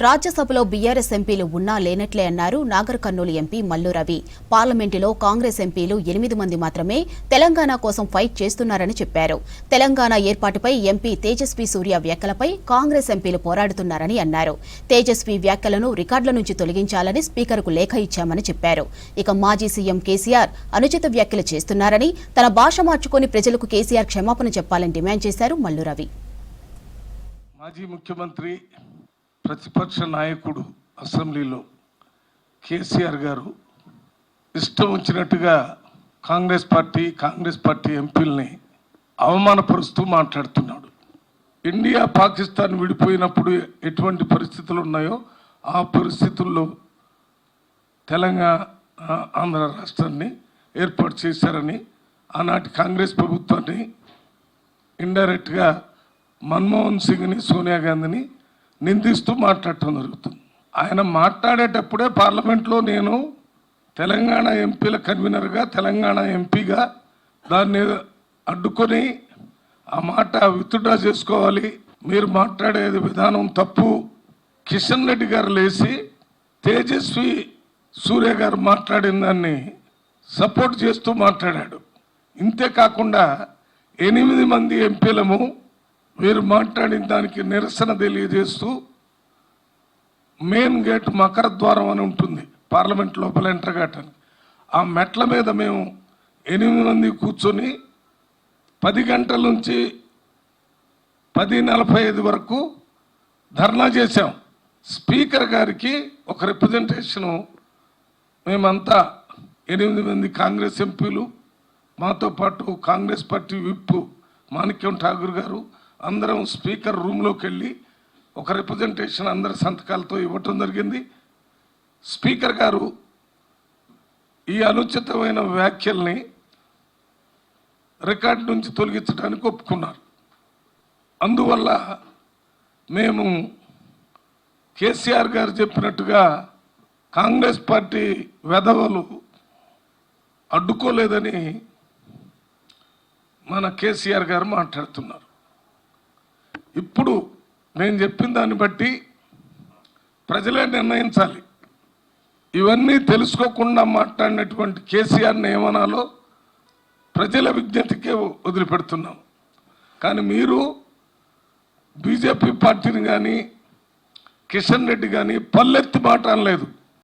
రాజ్యసభలో బీఆర్ఎస్ ఎంపీలు ఉన్నా లేనట్లే అన్నారు నాగర్ కర్నూలు ఎంపీ మల్లు రవి. పార్లమెంటులో కాంగ్రెస్ ఎంపీలు 8 మంది మాత్రమే తెలంగాణ కోసం ఫైట్ చేస్తున్నారని చెప్పారు. తెలంగాణ ఏర్పాటుపై ఎంపీ తేజస్వి సూర్య వ్యాఖ్యలపై కాంగ్రెస్ ఎంపీలు పోరాడుతున్నారని అన్నారు. తేజస్వి వ్యాఖ్యలను రికార్డుల నుంచి తొలగించాలని స్పీకర్కు లేఖ ఇచ్చామని చెప్పారు. ఇక మాజీ సీఎం కేసీఆర్ అనుచిత వ్యాఖ్యలు చేస్తున్నారని, తన భాష మార్చుకొని ప్రజలకు కేసీఆర్ క్షమాపణ చెప్పాలని డిమాండ్ చేశారు మల్లు రవి. మాజీ ముఖ్యమంత్రి ప్రతిపక్ష నాయకుడు అసెంబ్లీలో కేసీఆర్ గారు ఇష్టం వచ్చినట్టుగా కాంగ్రెస్ పార్టీ ఎంపీలని అవమానపరుస్తూ మాట్లాడుతున్నాడు. ఇండియా పాకిస్తాన్ విడిపోయినప్పుడు ఎటువంటి పరిస్థితులు ఉన్నాయో ఆ పరిస్థితుల్లో తెలంగాణ ఆంధ్ర రాష్ట్రాన్ని ఏర్పాటు చేశారని, ఆనాటి కాంగ్రెస్ ప్రభుత్వాన్ని ఇండైరెక్ట్గా మన్మోహన్ సింగ్ని, సోనియా గాంధీని నిందిస్తూ మాట్లాడటం జరుగుతుంది. ఆయన మాట్లాడేటప్పుడే పార్లమెంట్లో నేను తెలంగాణ ఎంపీల కన్వీనర్గా, తెలంగాణ ఎంపీగా దాన్ని అడ్డుకొని ఆ మాట విత్డ్రా చేసుకోవాలి, మీరు మాట్లాడే విధానం తప్పు, కిషన్ రెడ్డి గారు లేచి తేజస్వి సూర్య గారు మాట్లాడిన దాన్ని సపోర్ట్ చేస్తూ మాట్లాడాడు. ఇంతేకాకుండా 8 మంది ఎంపీలము వీరు మాట్లాడిన దానికి నిరసన తెలియజేస్తూ మెయిన్ గేట్ మకర ద్వారం అని ఉంటుంది పార్లమెంట్ లోపల ఎంటర్ కావటానికి, ఆ మెట్ల మీద మేము 8 మంది కూర్చొని 10 గంటల నుంచి 10:45 వరకు ధర్నా చేశాం. స్పీకర్ గారికి ఒక రిప్రజెంటేషను మేమంతా 8 మంది కాంగ్రెస్ ఎంపీలు, మాతో పాటు కాంగ్రెస్ పార్టీ విప్ మాణిక్యం ఠాగూర్ గారు అందరం స్పీకర్ రూమ్లోకి వెళ్ళి ఒక రిప్రజెంటేషన్ అందరి సంతకాలతో ఇవ్వటం జరిగింది. స్పీకర్ గారు ఈ అనుచితమైన వ్యాఖ్యల్ని రికార్డు నుంచి తొలగించడానికి ఒప్పుకున్నారు. అందువల్ల మేము కేసీఆర్ గారు చెప్పినట్టుగా కాంగ్రెస్ పార్టీ వెధవలు అడ్డుకోలేదని మన కేసీఆర్ గారు మాట్లాడుతున్నారు. ఇప్పుడు నేను చెప్పిన దాన్ని బట్టి ప్రజలే నిర్ణయించాలి. ఇవన్నీ తెలుసుకోకుండా మాట్లాడినటువంటి కేసీఆర్ని ఏమనాలో ప్రజల విజ్ఞతకే వదిలిపెడుతున్నాం. కానీ మీరు బీజేపీ పార్టీని కానీ కిషన్ రెడ్డి కానీ పల్లెత్తి మాట అనలేదు.